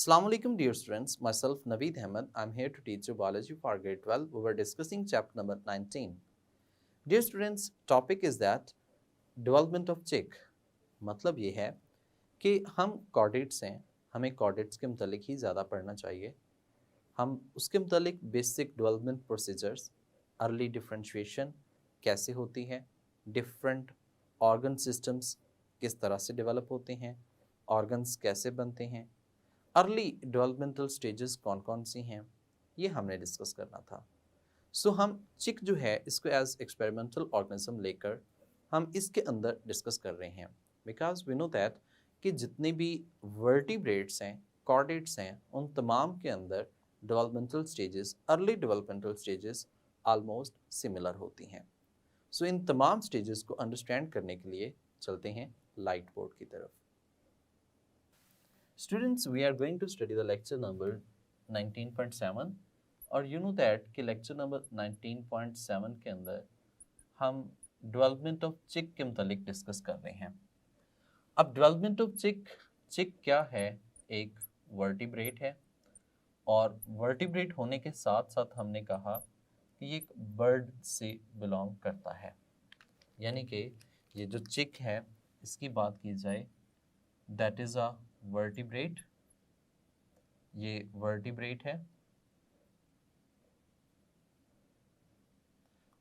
Assalamu alaikum dear students, myself Naveed Ahmed. I'm here to teach you biology for grade 12. We were discussing chapter number 19. Dear students, topic is that development of chick. मतलब ये है कि हम chordates हैं, हमें chordates के मतलब ही ज़्यादा पढ़ना चाहिए। हम उसके मतलब basic development procedures, early differentiation कैसे होती है, डिफरेंट ऑर्गन सिस्टम्स किस तरह से डेवलप होते हैं, ऑर्गन्स कैसे बनते हैं, अर्ली डेवलपमेंटल स्टेजेस कौन कौन सी हैं, ये हमने डिस्कस करना था। सो हम चिक जो है इसको एज एक्सपेरिमेंटल ऑर्गेनिज्म लेकर हम इसके अंदर डिस्कस कर रहे हैं, बिकॉज वी नो दैट कि जितने भी वर्टिब्रेट्स हैं, कॉर्डेट्स हैं, उन तमाम के अंदर developmental stages, early developmental stages almost similar होती हैं। सो इन तमाम स्टेजेस को अंडरस्टैंड करने के लिए चलते हैं लाइट बोर्ड की तरफ। Students, we are going to study the lecture number 19.7 और you know that कि lecture number 19.7 के अंदर हम development of chick के मुतालिक डिस्कस कर रहे हैं। अब development of chick क्या है? एक vertebrate है और vertebrate होने के साथ साथ हमने कहा कि ये एक bird से belong करता है, यानी कि ये जो chick है इसकी बात की जाए that is a वर्टिब्रेट, ये वर्टिब्रेट है,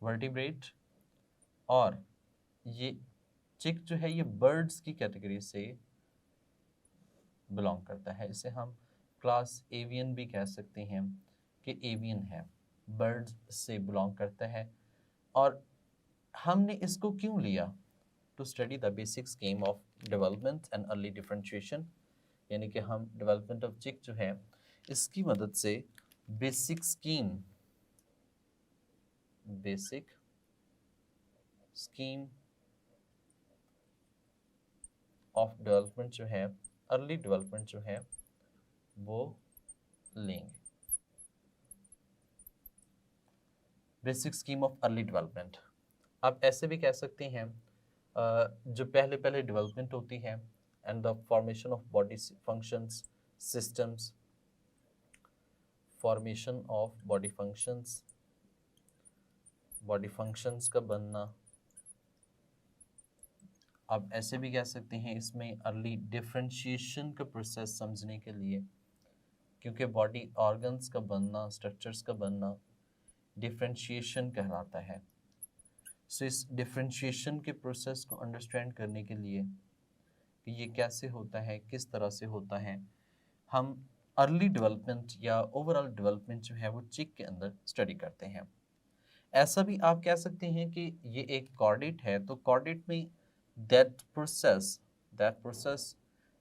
वर्टिब्रेट, और ये चिक जो है ये बर्ड्स की कैटेगरी से बिलोंग करता है। इसे हम क्लास एवियन भी कह सकते हैं कि एवियन है, बर्ड्स से बिलोंग करता है। और हमने इसको क्यों लिया? To study the basic scheme of development and early differentiation, यानी कि हम डेवलपमेंट ऑफ चिक जो है इसकी मदद से बेसिक स्कीम ऑफ डेवलपमेंट जो है, अर्ली डेवलपमेंट जो है वो लेंगे। Basic scheme of early development, आप ऐसे भी कह सकते हैं जो पहले पहले डेवलपमेंट होती है and the formation of body functions systems, formation of body functions का बनना। आप ऐसे भी कह सकते हैं इसमें अर्ली डिफरेंशिएशन का प्रोसेस समझने के लिए, क्योंकि बॉडी ऑर्गन्स का बनना, स्ट्रक्चर्स का बनना डिफरेंशिएशन कहलाता है। सो इस डिफरेंशिएशन के प्रोसेस को अंडरस्टैंड करने के लिए कि ये कैसे होता है, किस तरह से होता है, हम अर्ली डेवलपमेंट या ओवरऑल डेवलपमेंट जो है वो चिक के अंदर स्टडी करते हैं। ऐसा भी आप कह सकते हैं कि ये एक कॉर्डेट है, तो कॉर्डेट में दैट प्रोसेस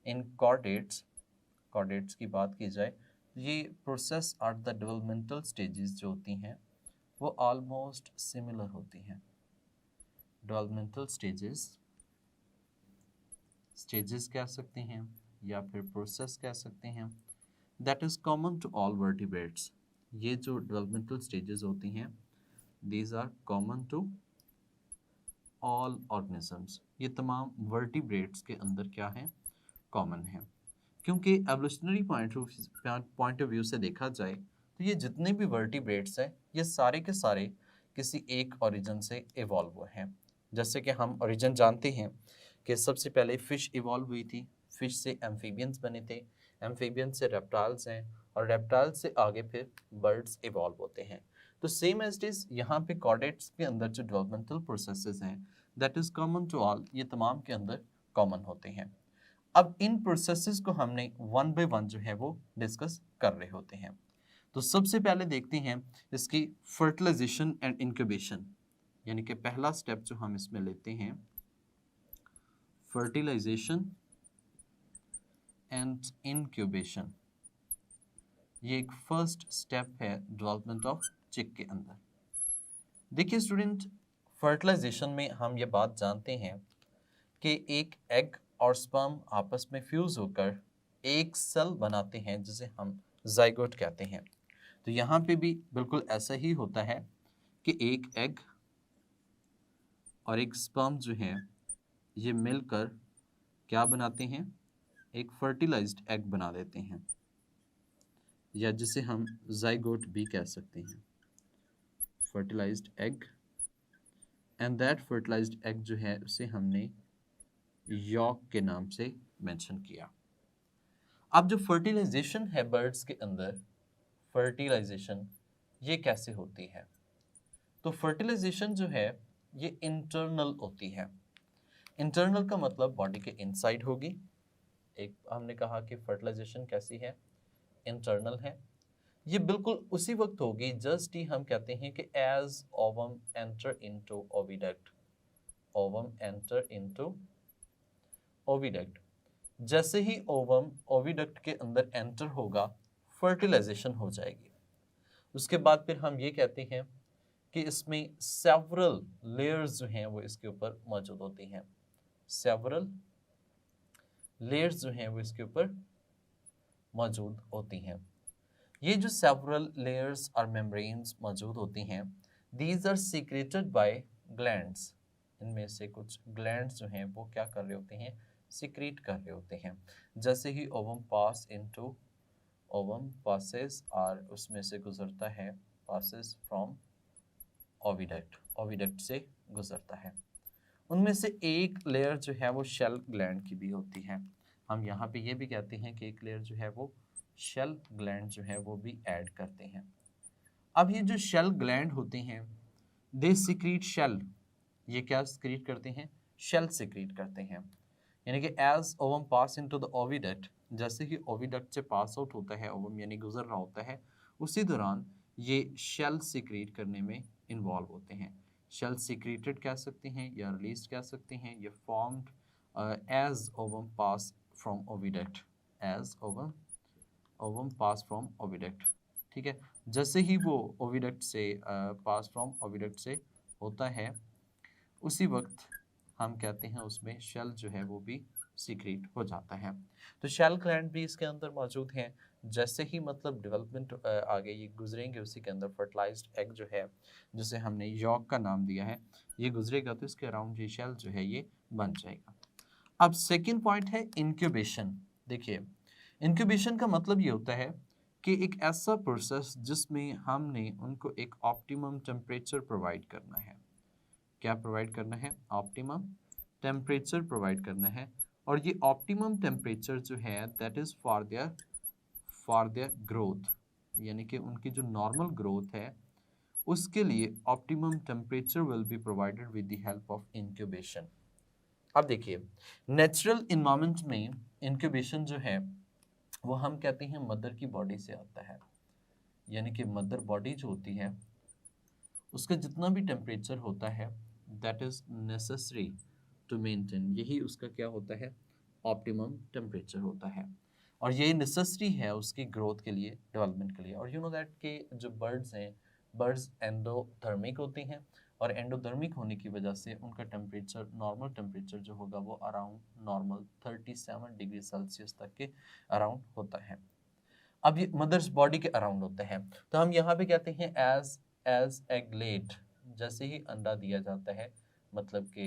इन कॉर्डेट्स की बात की जाए, ये process are the developmental stages जो होती हैं वो ऑलमोस्ट सिमिलर होती हैं। डेवलपमेंटल स्टेजेस कह सकते हैं या फिर प्रोसेस कह सकते हैं, that is common to all vertebrates. ये जो डेवलपमेंटल स्टेजेस होती हैं these are common to all organisms, ये तमाम वर्टिब्रेट्स के अंदर क्या है? कॉमन है। क्योंकि एवोल्यूशनरी पॉइंट ऑफ व्यू से देखा जाए तो ये जितने भी वर्टिब्रेट्स हैं ये सारे के सारे किसी एक ओरिजिन से इवॉल्व हुए हैं। जैसे कि हम ओरिजिन जानते हैं कि सबसे पहले फ़िश इवॉल्व हुई थी, फ़िश से एम्फीबियंस बने थे, एम्फीबियंस से रेप्टाइल्स हैं, और रेप्टाइल्स से आगे फिर बर्ड्स इवॉल्व होते हैं। तो सेम एज इट इज़ यहाँ पे कॉर्डेट्स के अंदर जो डेवलपमेंटल प्रोसेसेस हैं that is common to all, ये तमाम के अंदर कॉमन होते हैं। अब इन प्रोसेसेस को हमने वन बाय वन जो है वो डिस्कस कर रहे होते हैं। तो सबसे पहले देखते हैं इसकी फर्टिलाइजेशन एंड इंक्यूबेशन, यानी कि पहला स्टेप जो हम इसमें लेते हैं फर्टिलाइजेशन एंड इंक्यूबेशन। ये एक फर्स्ट स्टेप है डेवलपमेंट ऑफ चिक के अंदर। देखिए स्टूडेंट, फर्टिलाइजेशन में हम ये बात जानते हैं कि एक एग और स्पर्म आपस में फ्यूज होकर एक सेल बनाते हैं जिसे हम जाइगोट कहते हैं। तो यहाँ पे भी बिल्कुल ऐसा ही होता है कि एक एग और एक स्पर्म जो है ये मिलकर क्या बनाते हैं? एक फर्टिलाइज्ड एग बना देते हैं। या जिसे हम जाइगोट भी कह सकते हैं, fertilised egg, and that fertilised egg जो है उसे हमने यॉक के नाम से मेंशन किया। अब जो फर्टिलाइजेशन है बर्ड्स के अंदर, फर्टिलाइजेशन ये कैसे होती है? तो फर्टिलाइजेशन जो है ये इंटरनल होती है। इंटरनल का मतलब बॉडी के इनसाइड होगी। एक हमने कहा कि फर्टिलाइजेशन कैसी है, इंटरनल है। ये बिल्कुल उसी वक्त होगी जस्ट ही हम कहते हैं कि as ovum enter into oviduct, ovum enter into oviduct, जैसे ही ओवम ओविडक्ट के अंदर एंटर होगा फर्टिलाइजेशन हो जाएगी। उसके बाद फिर हम ये कहते हैं कि इसमें सेवरल लेयर्स जो हैं वो इसके ऊपर मौजूद होती हैं, सेवरल लेयर्स जो हैं वो इसके ऊपर मौजूद होती हैं। ये जो सेवरल लेयर्स और मेम्ब्रेन्स मौजूद होती हैं, these are secreted by glands. इनमें से कुछ ग्लैंड्स जो हैं वो क्या कर रहे होते हैं, सीक्रेट कर रहे होते हैं। जैसे ही ovum pass into, ovum passes और उसमें से गुजरता है, पासेस फ्रॉम ओविडक्ट, ओविडक्ट से गुजरता है। उनमें से एक लेयर जो है वो शेल ग्लैंड की भी होती है। हम यहाँ पे ये भी कहते हैं कि एक लेयर जो है वो शेल ग्लैंड जो है वो भी ऐड करते हैं। अब ये जो शेल ग्लैंड होते हैं, दे सिक्रीट शेल, ये क्या सिक्रीट करते हैं, शेल सिक्रीट करते हैं। यानी कि as ovum pass into the oviduct, जैसे ही ओविडक्ट से पास आउट होता है ओवम यानी गुजर रहा होता है, उसी दौरान ये शेल सिक्रीट करने में इन्वॉल्व होते हैं। शेल सिक्रीटेड कह सकते हैं या रिलीज कह सकते हैं। ये formed as ovum pass from oviduct, as ovum ovum pass from oviduct. ठीक है, जैसे ही वो ओविडक्ट से पास फ्रॉम ओविडक्ट से होता है, उसी वक्त हम कहते हैं उसमें शेल जो है वो भी सीक्रेट हो जाता है। तो शेल ग्लैंड भी इसके अंदर मौजूद हैं। जैसे ही मतलब डेवलपमेंट आगे ये गुजरेंगे, उसी के अंदर फर्टिलाइज्ड एग जो है, जिसे हमने यॉक का नाम दिया है, ये गुजरेगा तो इसके अराउंड ये शेल जो है ये बन जाएगा। अब सेकेंड पॉइंट है इंक्यूबेशन। देखिए, इंक्यूबेशन का मतलब ये होता है कि एक ऐसा प्रोसेस जिसमें हमने उनको एक ऑप्टिमम टेम्परेचर प्रोवाइड करना है। क्या प्रोवाइड करना है, ऑप्टिमम टेम्परेचर प्रोवाइड करना है। और ये ऑप्टिमम टेम्परेचर जो है that is for their growth, यानी कि उनकी जो नॉर्मल ग्रोथ है उसके लिए optimum temperature will be provided with the help of incubation. अब देखिए, नेचुरल इन्वायरमेंट में इंक्यूबेशन जो है वो हम कहते हैं मदर की बॉडी से आता है। यानी कि मदर बॉडी जो होती है उसका जितना भी टेम्परेचर होता है that is necessary to maintain, यही उसका क्या होता है, ऑप्टिमम टेम्परेचर होता है। और ये नेसेसरी है उसकी ग्रोथ के लिए, डेवलपमेंट के लिए। और यू नो दैट के जो बर्ड्स हैं, बर्ड्स एंडोथर्मिक होती हैं, और एंडोथर्मिक होने की वजह से उनका टेम्परेचर, नॉर्मल टेम्परेचर जो होगा वो अराउंड नॉर्मल 37 डिग्री सेल्सियस तक के अराउंड होता है। अब ये मदर्स बॉडी के अराउंड होता है। तो हम यहाँ पे कहते हैं एज एग लेड, जैसे ही अंडा दिया जाता है, मतलब कि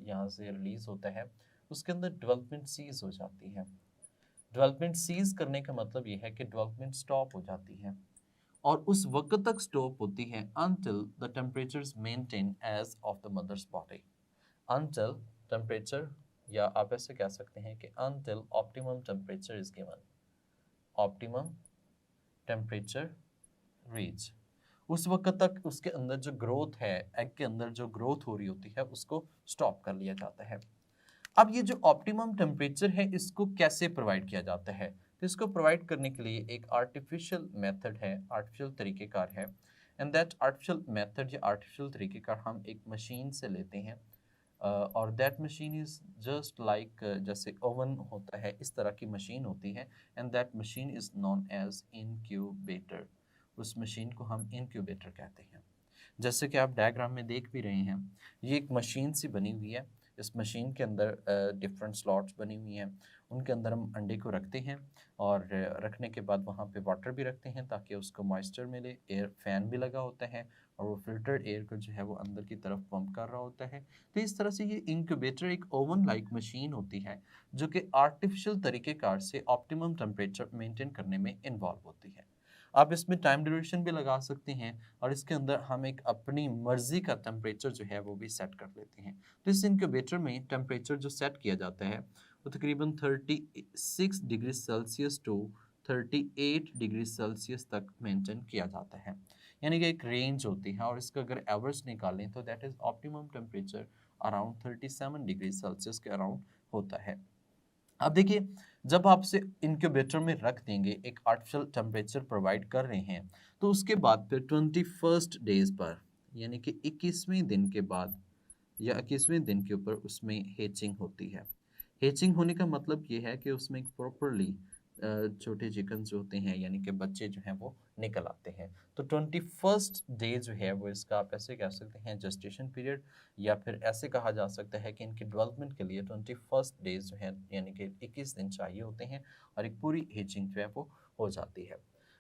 यहाँ से रिलीज होता है, उसके अंदर डेवलपमेंट सीज हो जाती है। डेवलपमेंट सीज करने का मतलब ये है कि डेवलपमेंट स्टॉप हो जाती है, और उस वक्त तक स्टॉप होती है until the temperature is maintained as of the mother's body, until temperature, या आप ऐसे कह सकते हैं कि until optimum temperature is given, optimum temperature reach, उस वक्त तक उसके अंदर जो ग्रोथ है, एग के अंदर जो ग्रोथ हो रही होती है उसको स्टॉप कर लिया जाता है। अब ये जो ऑप्टिमम टेम्परेचर है इसको कैसे प्रोवाइड किया जाता है, तो इसको प्रोवाइड करने के लिए एक आर्टिफिशियल मेथड है, आर्टिफिशियल तरीक़ेकार है। एंड दैट आर्टिफिशियल मेथड या आर्टिफिशियल तरीक़ेकार हम एक मशीन से लेते हैं, और that machine is just like, जैसे ओवन होता है इस तरह की मशीन होती है। And that machine is known as incubator, उस मशीन को हम इनक्यूबेटर कहते हैं। जैसे कि आप डायग्राम में देख भी रहे हैं, ये एक मशीन सी बनी हुई है। इस मशीन के अंदर डिफरेंट स्लॉट्स बनी हुई हैं, उनके अंदर हम अंडे को रखते हैं, और रखने के बाद वहाँ पे वाटर भी रखते हैं ताकि उसको मॉइस्चर मिले। एयर फैन भी लगा होता है, और वो फिल्टर्ड एयर को जो है वो अंदर की तरफ पंप कर रहा होता है। तो इस तरह से ये इंक्यूबेटर एक ओवन लाइक मशीन होती है जो कि आर्टिफिशियल तरीक़ेकार से ऑप्टिमम टेम्परेचर मेंटेन करने में इन्वॉल्व होती है। आप इसमें टाइम ड्यूरेशन भी लगा सकते हैं और इसके अंदर हम एक अपनी मर्जी का टेम्परेचर जो है वो भी सेट कर लेते हैं। तो इस इनक्यूबेटर में टेम्परेचर जो सेट किया जाता है वो तकरीबन 36 degree Celsius to 38 degree Celsius तक मेंटेन किया जाता है, यानी कि एक रेंज होती है और इसका अगर एवरेज निकालें तो that is optimum temperature around 37 degree Celsius के अराउंड होता है। अब देखिए, जब आप उसे इंक्यूबेटर में रख देंगे, एक आर्टिफिशियल टेम्परेचर प्रोवाइड कर रहे हैं, तो उसके बाद फिर 21st डेज पर यानी कि 21वें दिन के बाद या 21वें दिन के ऊपर उसमें हेचिंग होती है। हेचिंग होने का मतलब ये है कि उसमें प्रॉपरली छोटे चिकन जो होते हैं यानी कि बच्चे जो हैं वो निकल आते हैं। तो 21st डे जो है वो इसका आप ऐसे कह सकते हैं जेस्टेशन पीरियड, या फिर ऐसे कहा जा सकता है कि इनके डेवलपमेंट के लिए 21st डेज जो है यानी कि 21 दिन चाहिए होते हैं और एक पूरी हेचिंग जो है वो हो जाती है।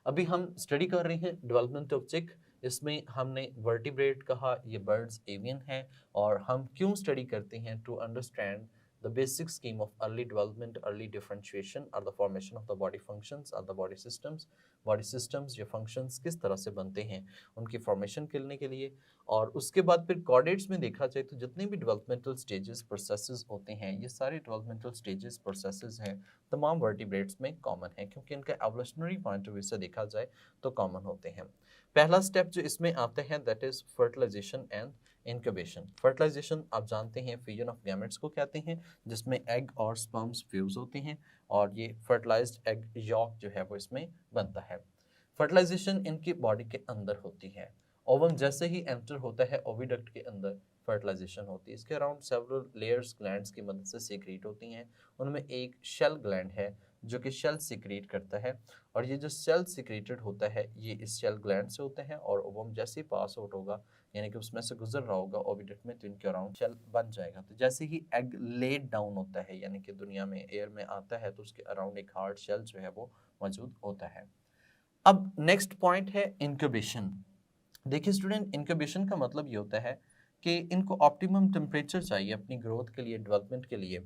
अभी हम स्टडी कर रहे हैं डेवलपमेंट ऑफ चिक। इसमें हमने वर्टिब्रेट कहा, ये बर्ड्स एवियन है, और हम क्यों स्टडी करते हैं to understand the basic scheme of early development, early differentiation or the formation of the body functions or the body systems। body systems ये functions किस तरह से बनते हैं उनकी formation करने के लिए। और उसके बाद फिर coordinates में देखा जाए तो जितने भी developmental stages processes होते हैं, ये सारे developmental stages processes हैं तमाम vertebrates में common है, क्योंकि इनका evolutionary point of view से देखा जाए तो common होते हैं। पहला स्टेप जो इसमें आता है that is fertilisation and incubation. Fertilisation आप जानते हैं फ्यूजन ऑफ गैमेट्स को कहते हैं, जिसमें एग और स्पर्म्स फ्यूज होते हैं और ये फर्टिलाइज्ड एग यॉक जो है वो इसमें बनता है। फर्टिलाइजेशन इनकी बॉडी के अंदर होती है। ओवम जैसे ही एंटर होता है ओविडक्ट के अंदर फर्टिलाइजेशन होती है। इसके अराउंड सेवरल लेयर्स ग्लैंड्स की मदद से सीक्रेट होती हैं। उनमें एक शेल ग्लैंड है जो कि शेल सीक्रेट करता है, और ये जो सेल सीक्रेटेड होता है ये इस शेल ग्लैंड से होते हैं, और ओवम जैसे ही पास आउट होगा यानी कि उसमें से गुजर रहा होगा ओविडक्ट में, तो इनके अराउंड शेल बन जाएगा। तो जैसे ही एग लेड डाउन होता है यानी कि दुनिया में एयर में आता है तो उसके अराउंड एक हार्ड शेल जो है वो मौजूद होता है। अब नेक्स्ट पॉइंट है इंक्यूबेशन। देखिए स्टूडेंट, इंक्यूबेशन का मतलब ये होता है कि इनको ऑप्टिमम टेम्परेचर चाहिए अपनी ग्रोथ के लिए, डेवलपमेंट के लिए।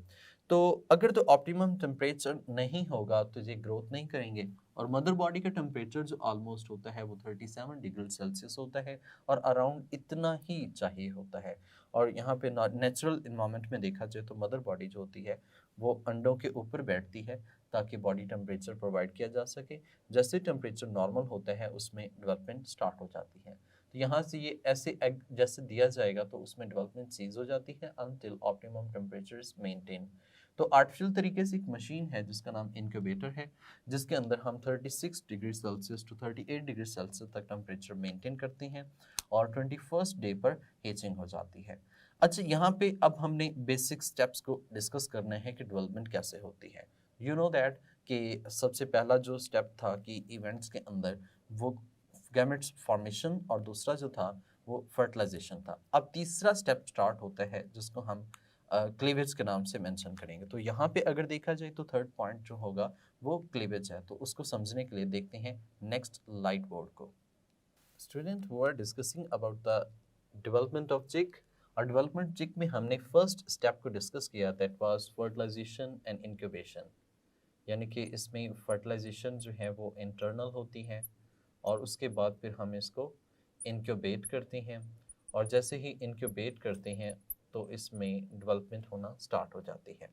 तो अगर तो ऑप्टिमम टेम्परेचर नहीं होगा तो ये ग्रोथ नहीं करेंगे, और मदर बॉडी का टेम्परेचर जो ऑलमोस्ट होता है वो 37 डिग्री सेल्सियस होता है और अराउंड इतना ही चाहिए होता है। और यहाँ पे नेचुरल इन्वायरमेंट में देखा जाए तो मदर बॉडी जो होती है वो अंडों के ऊपर बैठती है ताकि बॉडी टेम्परेचर प्रोवाइड किया जा सके। जैसे टेम्परेचर नॉर्मल होता है उसमें डेवलपमेंट स्टार्ट हो जाती है। तो यहाँ से ये ऐसे एग जैसे दिया जाएगा तो उसमें डेवलपमेंट सीज हो जाती है until optimum temperature is maintain. तो आर्टिफिशियल तरीके से एक मशीन है जिसका नाम इंक्यूबेटर है, जिसके अंदर हम 36 degree Celsius to 38 degree Celsius तक टेम्परेचर मेंटेन करते हैं और 21st डे पर हेचिंग हो जाती है। अच्छा, यहाँ पे अब हमने बेसिक स्टेप्स को डिस्कस करना है कि डेवलपमेंट कैसे होती है। यू नो दैट कि सबसे पहला जो स्टेप था कि इवेंट्स के अंदर वो गैमेट्स फॉर्मेशन, और दूसरा जो था वो फर्टिलाइजेशन था। अब तीसरा स्टेप स्टार्ट होता है जिसको हम क्लीवेज के नाम से मेंशन करेंगे। तो यहाँ पे अगर देखा जाए तो थर्ड पॉइंट जो होगा वो क्लीवेज है। तो उसको समझने के लिए देखते हैं नेक्स्ट लाइट बोर्ड को। Student, we are discussing about the development of chick. और डेवलपमेंट चिक में हमने फर्स्ट स्टेप को डिस्कस किया, that was fertilisation and incubation. यानी कि इसमें फर्टिलाइजेशन जो है वो इंटरनल होती है और उसके बाद फिर हम इसको इनक्यूबेट करते हैं, और जैसे ही इनक्यूबेट करते हैं तो इसमें डेवलपमेंट होना स्टार्ट हो जाती है।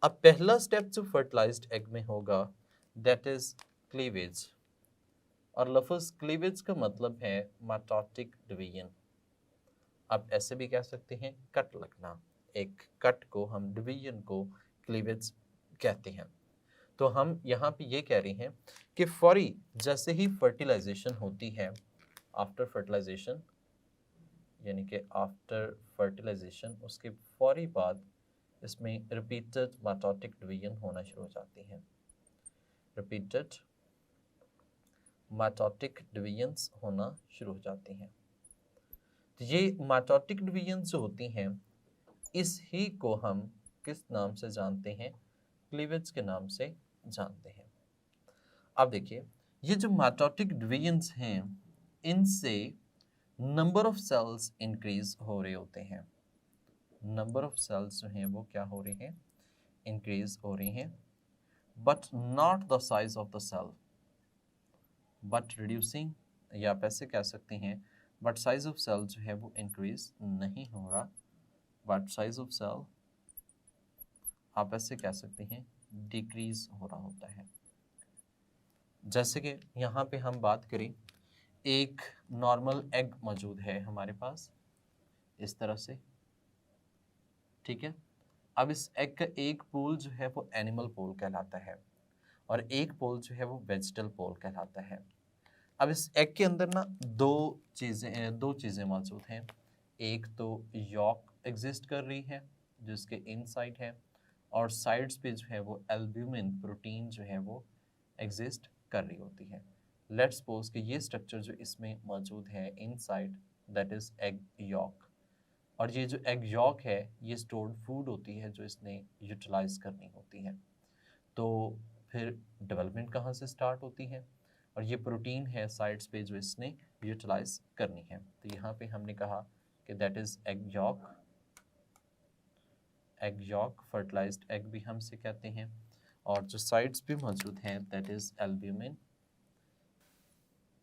अब पहला स्टेप जो फर्टिलाइज्ड एग में होगा दैट इज क्लीवेज, और लफ्ज क्लीवेज का मतलब है माइटोटिक डिवीजन। आप ऐसे भी कह सकते हैं कट लगना, एक कट को हम डिवीजन को क्लीवेज कहते हैं। तो हम यहाँ पे ये कह रहे हैं कि फौरी जैसे ही फर्टिलाइजेशन होती है, आफ्टर फर्टिलाइजेशन यानी कि आफ्टर फर्टिलाइजेशन उसके फौरी बाद इसमें रिपीटेड माइटोटिक डिवीजन होना शुरू हो जाती है। रिपीटेड माइटोटिक डिवीजन्स होना शुरू हो जाती हैं। तो ये माइटोटिक डिवीजन्स जो होती हैं इस ही को हम किस नाम से जानते हैं? क्लीवेज के नाम से जानते हैं। अब देखिए, ये जो माइटोटिक डिवीजन्स हैं इनसे नंबर ऑफ सेल्स इंक्रीज हो रहे होते हैं। नंबर ऑफ सेल्स जो हैं वो क्या हो रहे हैं? इंक्रीज हो रही हैं, but not the size of the cell. But reducing, या आप ऐसे कह सकते हैं बट साइज ऑफ सेल जो है वो इंक्रीज नहीं हो रहा, बट साइज ऑफ सेल आप ऐसे कह सकते हैं डिक्रीज हो रहा होता है। जैसे कि यहाँ पे हम बात करें, एक नॉर्मल एग मौजूद है हमारे पास इस तरह से, ठीक है। अब इस एग का एक पोल जो है वो एनिमल पोल कहलाता है और एक पोल जो है वो वेजिटल पोल कहलाता है। अब इस एग के अंदर ना दो चीज़ें मौजूद हैं। एक तो यॉक एग्जिस्ट कर रही है जो इसके इनसाइड है, और साइड्स पे जो है वो एल्ब्यूमिन प्रोटीन जो है वो एग्जिस्ट कर रही होती है। लेट्स सपोज कि ये स्ट्रक्चर जो इसमें मौजूद है inside, that is egg York, और ये जो एग यॉक है ये स्टोर्ड फूड होती है जो इसने यूटिलाइज करनी होती है। तो फिर डेवलपमेंट कहाँ से स्टार्ट होती है, और ये प्रोटीन है साइड्स पे जो इसने यूटिलाइज करनी है। तो यहाँ पे हमने कहा कि that is egg yolk, fertilised egg भी हमसे कहते हैं, और जो साइड्स पे मौजूद हैं that is albumin.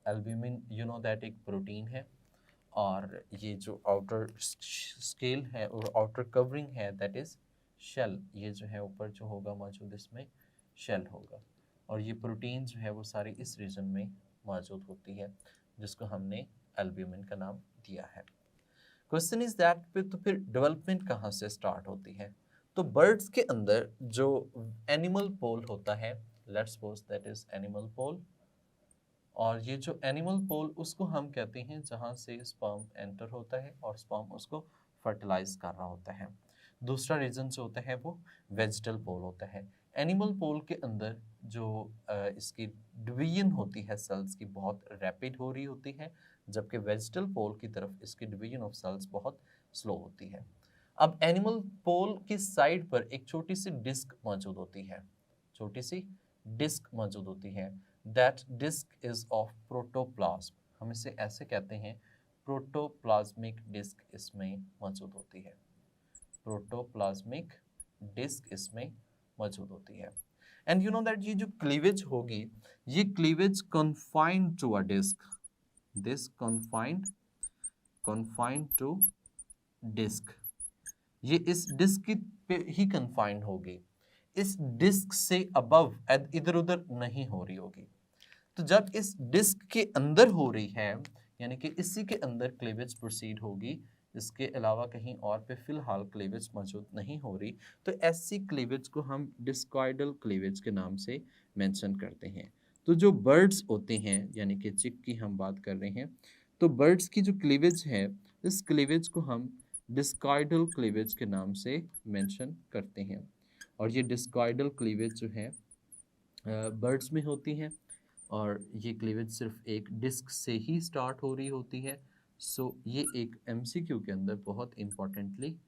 Albumin you know that एक प्रोटीन है, और ये जो आउटर स्केल है और आउटर कवरिंग है दैट इज शेल। ये जो है ऊपर जो होगा मौजूद इसमें शेल होगा, और ये प्रोटीन जो है वो सारी इस रीजन में मौजूद होती है जिसको हमने एल्ब्यूमिन का नाम दिया है। क्वेश्चन इज दैट तो फिर डेवलपमेंट कहाँ से स्टार्ट होती है। तो बर्ड्स के अंदर जो एनिमल पोल होता है, let's suppose that is animal pole, और ये जो एनिमल पोल उसको हम कहते हैं जहाँ से स्पर्म एंटर होता है और स्पर्म उसको फर्टिलाइज कर रहा होता है। दूसरा रीजन जो होता है वो वेजिटल पोल होता है। एनिमल पोल के अंदर जो इसकी डिवीजन होती है सेल्स की बहुत रैपिड हो रही होती है, जबकि वेजिटल पोल की तरफ इसकी डिवीजन ऑफ सेल्स बहुत स्लो होती है। अब एनिमल पोल की साइड पर एक छोटी सी डिस्क मौजूद होती है, छोटी सी डिस्क मौजूद होती है। That disc is of protoplasm, हम इसे ऐसे कहते हैं प्रोटोप्लाज्मिक डिस्क इसमें मौजूद होती है। प्रोटोप्लाज्मिक डिस्क इसमें मौजूद होती है। एंड यू नो दैट ये जो क्लीवेज होगी, ये cleavage confined to a disc, this confined to disc, ये इस डिस्क की पे ही कन्फाइंड होगी, इस डिस्क से अबव इधर उधर नहीं हो रही होगी। तो जब इस डिस्क के अंदर हो रही है, यानी कि इसी के अंदर क्लीवेज प्रोसीड होगी, इसके अलावा कहीं और पे फिलहाल क्लीवेज मौजूद नहीं हो रही, तो ऐसी क्लीवेज को हम डिस्कॉइडल क्लीवेज के नाम से मेंशन करते हैं। तो जो बर्ड्स होते हैं, यानी कि चिक की हम बात कर रहे हैं, तो बर्ड्स की जो क्लीवेज है, इस क्लीवेज को हम डिस्कॉइडल क्लीवेज के नाम से मेंशन करते हैं। और ये डिस्कॉइडल क्लीवेज जो है बर्ड्स में होती है, और ये क्लीवेज सिर्फ एक डिस्क से ही स्टार्ट हो रही होती है। सो ये एक एमसीक्यू के अंदर बहुत इंपॉर्टेंटली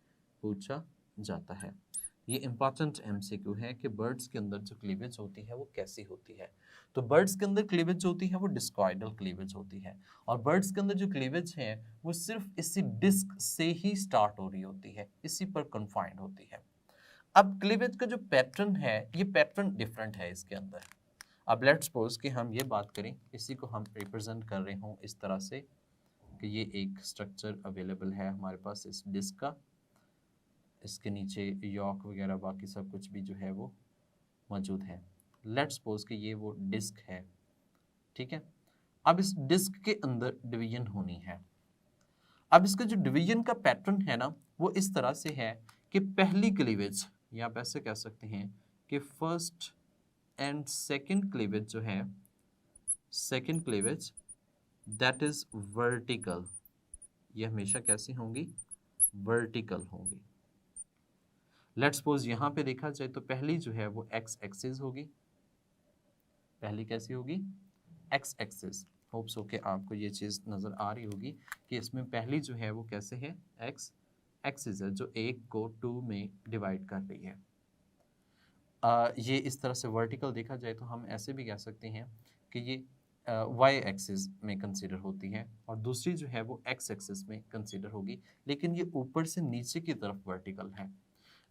पूछा जाता है। ये इंपॉर्टेंट एमसीक्यू है कि बर्ड्स के अंदर जो क्लीवेज होती है वो कैसी होती है। तो बर्ड्स के अंदर क्लीवेज जो होती है वो डिस्कॉइडल क्लीवेज होती है, और बर्ड्स के अंदर जो क्लीवेज है वो सिर्फ इसी डिस्क से ही स्टार्ट हो रही होती है, इसी पर कन्फाइंड होती है। अब क्लीवेज का जो पैटर्न है, ये पैटर्न डिफरेंट है इसके अंदर। अब लेट्स सपोज कि हम ये बात करें, इसी को हम रिप्रेजेंट कर रहे हों इस तरह से कि ये एक स्ट्रक्चर अवेलेबल है हमारे पास इस डिस्क का, इसके नीचे यॉक वगैरह बाकी सब कुछ भी जो है वो मौजूद है। लेट्स सपोज कि ये वो डिस्क है, ठीक है। अब इस डिस्क के अंदर डिवीजन होनी है। अब इसका जो डिवीजन का पैटर्न है ना, वो इस तरह से है कि पहली क्लीवेज, या आप ऐसे कह सकते हैं कि फर्स्ट एंड सेकंड क्लीवेज जो है, second cleavage that is vertical, ये हमेशा कैसी होंगी, वर्टिकल होंगी। लेट्स सपोज यहाँ पे देखा जाए तो पहली जो है वो एक्स एक्सिस होगी, पहली कैसी होगी, एक्स एक्सिस। होप सो कि आपको ये चीज़ नज़र आ रही होगी कि इसमें पहली जो है वो कैसे है, एक्स एक्सिस है जो एक को टू में डिवाइड कर रही है। ये इस तरह से वर्टिकल देखा जाए तो हम ऐसे भी कह सकते हैं कि ये वाई एक्सिस में कंसीडर होती है, और दूसरी जो है वो एक्स एक्सिस में कंसीडर होगी, लेकिन ये ऊपर से नीचे की तरफ वर्टिकल है।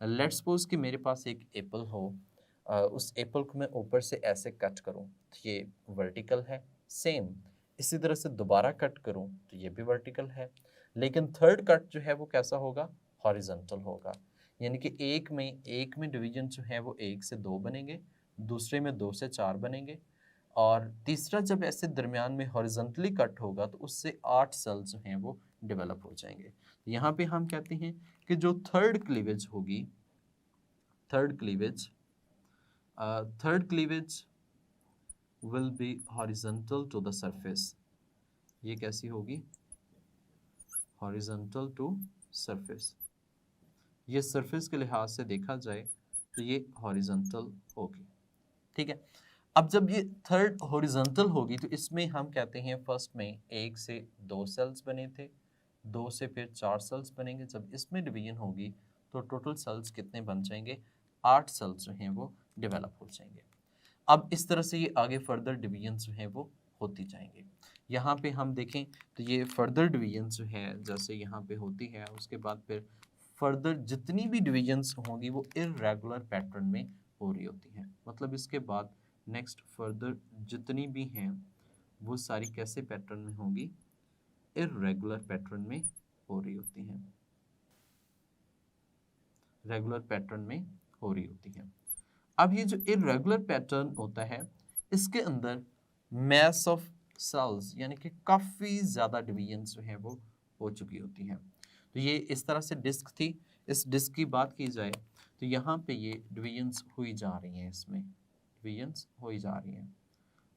लेट्स सपोज कि मेरे पास एक एप्पल हो, उस एप्पल को मैं ऊपर से ऐसे कट करूं, तो ये वर्टिकल है। सेम इसी तरह से दोबारा कट करूं तो ये भी वर्टिकल है, लेकिन थर्ड कट जो है वो कैसा होगा, हॉरिजॉन्टल होगा। यानी कि एक में डिवीजन जो है वो 1 से 2 बनेंगे, दूसरे में 2 से 4 बनेंगे, और तीसरा जब ऐसे दरमियान में हॉरिजॉन्टली कट होगा तो उससे 8 सेल्स जो हैं वो डेवलप हो जाएंगे। यहाँ पे हम कहते हैं कि जो थर्ड क्लीवेज होगी, third cleavage will be horizontal to the surface. ये कैसी होगी, हॉरिजॉन्टल टू सरफेस। ये सरफेस के लिहाज से देखा जाए तो ये हॉरिजॉन्टल होगी, ठीक है। अब जब ये थर्ड हॉरिजॉन्टल होगी तो इसमें हम कहते हैं फर्स्ट में 1 से 2 सेल्स बने थे, 2 से फिर 4 सेल्स बनेंगे। जब इसमें डिवीजन होगी तो टोटल सेल्स कितने बन जाएंगे, 8 सेल्स जो हैं वो डेवलप हो जाएंगे। अब इस तरह से ये आगे फर्दर डिवीजन जो हैं वो होती जाएंगे। यहाँ पे हम देखें तो ये फर्दर डिवीजन जो है जैसे यहाँ पे होती है, उसके बाद फिर फर्दर जितनी भी डिवीजन्स होंगी वो इर्रेगुलर पैटर्न में हो रही होती हैं। मतलब इसके बाद नेक्स्ट फर्दर जितनी भी हैं वो सारी कैसे पैटर्न में होंगी, इर्रेगुलर पैटर्न में हो रही होती हैं, रेगुलर पैटर्न में हो रही होती हैं। अब ये जो इरेगुलर पैटर्न होता है इसके अंदर मैस ऑफ सेल्स यानी कि काफ़ी ज़्यादा डिवीजन्स जो है वो हो चुकी होती हैं। तो ये इस तरह से डिस्क थी, इस डिस्क की बात की जाए तो यहाँ पे ये डिवीजन्स हुई जा रही हैं, इसमें डिवीजन्स हुई जा रही हैं,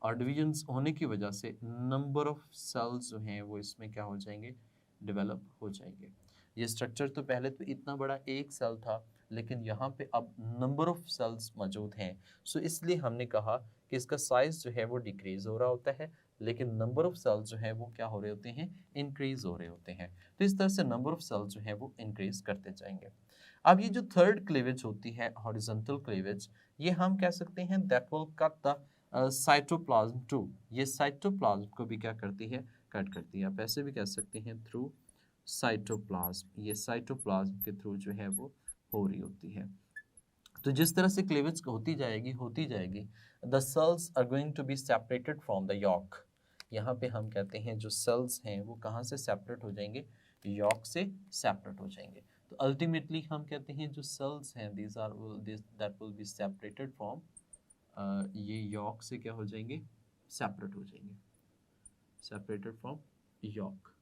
और डिवीजन्स होने की वजह से नंबर ऑफ सेल्स जो हैं वो इसमें क्या हो जाएंगे, डेवलप हो जाएंगे। ये स्ट्रक्चर तो पहले तो इतना बड़ा एक सेल था, लेकिन यहाँ पे अब नंबर ऑफ सेल्स मौजूद हैं, सो इसलिए हमने कहा कि इसका साइज जो है वो डिक्रीज हो रहा होता है, लेकिन नंबर ऑफ सेल्स जो है वो क्या हो रहे होते हैं, इंक्रीज हो रहे होते हैं। तो इस तरह से नंबर ऑफ सेल्स जो है वो इंक्रीज करते जाएंगे। अब ये जो थर्ड क्लीवेज होती है, हॉरिजॉन्टल क्लीवेज, ये हम कह सकते हैं that will cut the cytoplasm too. ये साइटोप्लाज्म को भी क्या करती है, कट करती है। आप ऐसे भी कह सकते हैं थ्रू साइटोप्लाज्म, ये साइटोप्लाज्म के थ्रू जो है वो हो रही होती है। तो जिस तरह से क्लीवेज होती जाएगी the cells are going to be separated from the yolk. यहाँ पे हम कहते हैं जो सेल्स हैं वो कहाँ से सेपरेट हो जाएंगे, यॉक से सेपरेट हो जाएंगे। तो अल्टीमेटली हम कहते हैं जो सेल्स हैं these are that will be separated from, ये यॉक से क्या हो जाएंगे, सेपरेट हो जाएंगे, सेपरेटेड फ्रॉम यॉक।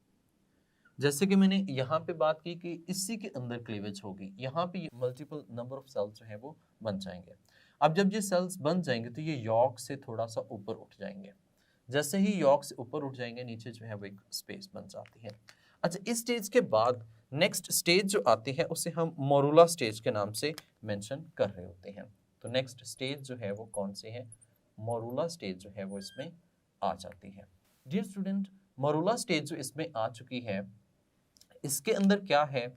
जैसे कि मैंने यहाँ पे बात की कि इसी के अंदर क्लीवेज होगी, यहाँ पे मल्टीपल नंबर ऑफ सेल्स जो है वो बन जाएंगे। अब जब ये सेल्स बन जाएंगे तो ये यॉक से थोड़ा सा ऊपर उठ जाएंगे। जैसे ही यॉक से ऊपर उठ जाएंगे नीचे जो है वो एक स्पेस बन जाती है। अच्छा, इस स्टेज के बाद नेक्स्ट स्टेज जो आती है उसे हम मोरूला स्टेज के नाम से मेंशन कर रहे होते हैं। तो नेक्स्ट स्टेज जो है वो कौन सी है, मोरूला स्टेज जो है वो इसमें आ जाती है। डियर स्टूडेंट, मोरूला स्टेज जो इसमें आ चुकी है, इसके अंदर क्या है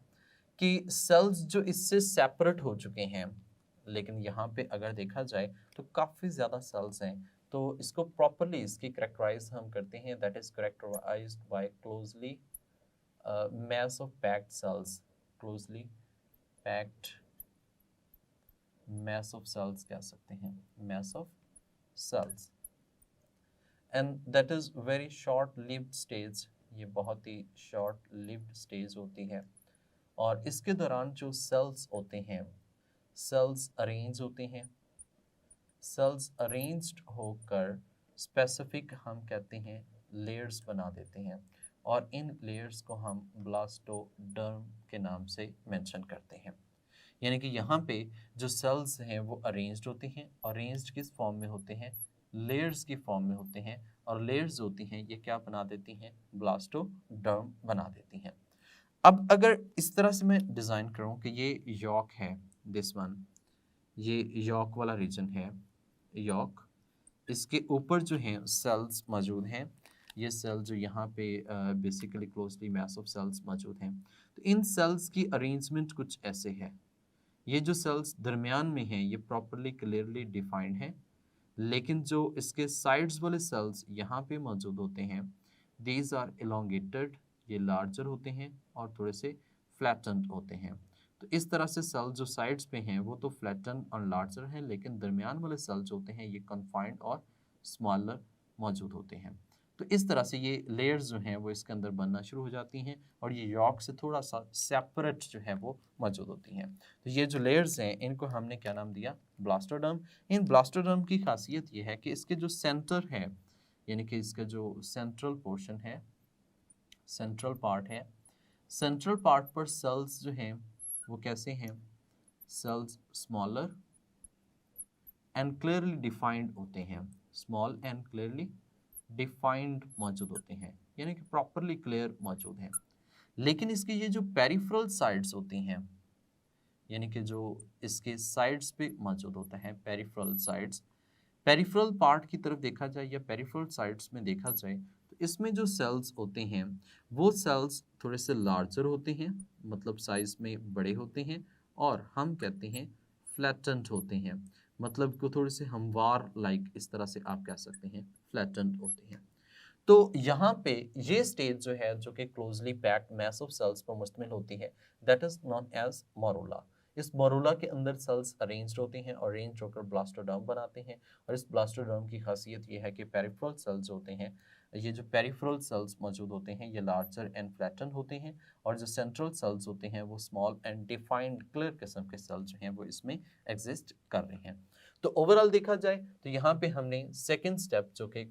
कि सेल्स जो इससे सेपरेट हो चुके हैं, लेकिन यहाँ पे अगर देखा जाए तो काफ़ी ज़्यादा सेल्स हैं। तो इसको प्रॉपरली इसकी करेक्टराइज हम करते हैं, that is characterised by closely mass of packed cells, closely packed mass of cells कह सकते हैं, mass of cells, and that is very short lived stage। ये बहुत ही short lived stage होती है, और इसके दौरान जो सेल्स होते हैं, सेल्स अरेंज होते हैं, सेल्स अरेंज्ड होकर स्पेसिफिक हम कहते हैं लेयर्स बना देते हैं, और इन लेयर्स को हम ब्लास्टोडर्म के नाम से मेंशन करते हैं। यानी कि यहाँ पे जो सेल्स हैं वो अरेंज्ड होती हैं, अरेंज्ड किस फॉर्म में होते हैं, लेयर्स की फॉर्म में होते हैं, और लेयर्स होती हैं ये क्या बना देती हैं, ब्लास्टोडर्म बना देती हैं। अब अगर इस तरह से मैं डिज़ाइन करूँ कि ये यॉक है, दिस वन, ये यॉक वाला रीजन है, यॉक, इसके ऊपर जो हैं सेल्स मौजूद हैं, ये सेल जो यहाँ पे basically closely mass of cells मौजूद हैं। तो इन सेल्स की अरेंजमेंट कुछ ऐसे है, ये जो सेल्स दरमियान में हैं ये प्रॉपरली क्लियरली डिफाइंड है, लेकिन जो इसके साइड्स वाले सेल्स यहाँ पे मौजूद होते हैं, दीज आर एलोंगेटेड, ये लार्जर होते हैं और थोड़े से फ्लैटेंड होते हैं। तो इस तरह से सेल जो साइड्स पे हैं वो तो फ्लैटन और लार्जर हैं, लेकिन दरमियान वाले सेल जो होते हैं ये कन्फाइंड और स्मॉलर मौजूद होते हैं। तो इस तरह से ये लेयर्स जो हैं वो इसके अंदर बनना शुरू हो जाती हैं और ये यॉर्क से थोड़ा सा सेपरेट जो है वो मौजूद होती हैं। तो ये जो लेयर्स हैं इनको हमने क्या नाम दिया, ब्लास्टोडर्म। इन ब्लास्टोडर्म की खासियत ये है कि इसके जो सेंटर है, यानी कि इसका जो सेंट्रल पोर्शन है, सेंट्रल पार्ट है, सेंट्रल पार्ट पर सेल्स जो हैं वो कैसे हैं, cells smaller and clearly defined होते हैं, स्मॉल एंड क्लियरली डिफाइंड मौजूद होते हैं, यानी कि प्रॉपरली क्लियर मौजूद हैं। लेकिन इसके ये जो पेरिफेरल साइड्स होती हैं, यानी कि जो इसके साइड्स पे मौजूद होता है पेरिफेरल साइड्स, पेरिफेरल पार्ट की तरफ देखा जाए या पेरिफेरल साइड्स में देखा जाए तो इसमें जो सेल्स होते हैं वो सेल्स थोड़े से लार्जर होते हैं, मतलब साइज में बड़े होते हैं, और हम कहते हैं फ्लैटेंड होते हैं, मतलब को थोड़े से हमवार लाइक इस तरह से आप कह सकते हैं, फ्लैटेंड होते हैं। तो यहाँ पे ये स्टेज जो है जो कि closely packed mass of cells पर मुश्तमिल होती है, that is known as morula. इस मोरूला के अंदर सेल्स अरेंज्ड होते हैं और अरेंज होकर ब्लास्टोडर्म बनाते हैं। और इस ब्लास्टोडर्म की खासियत ये है कि पेरिफेरल सेल्स होते हैं, ये जो पेरिफेरल सेल्स मौजूद होते हैं ये लार्जर एंड फ्लैटन होते हैं, और जो सेंट्रल सेल्स होते हैं वो स्मॉल एंड डिफाइंड क्लियर किस्म के सेल्स जो हैं वो इसमें एग्जिस्ट कर रहे हैं। तो ओवरऑल देखा जाए तो यहाँ पे हमने सेकेंड स्टेप जो कि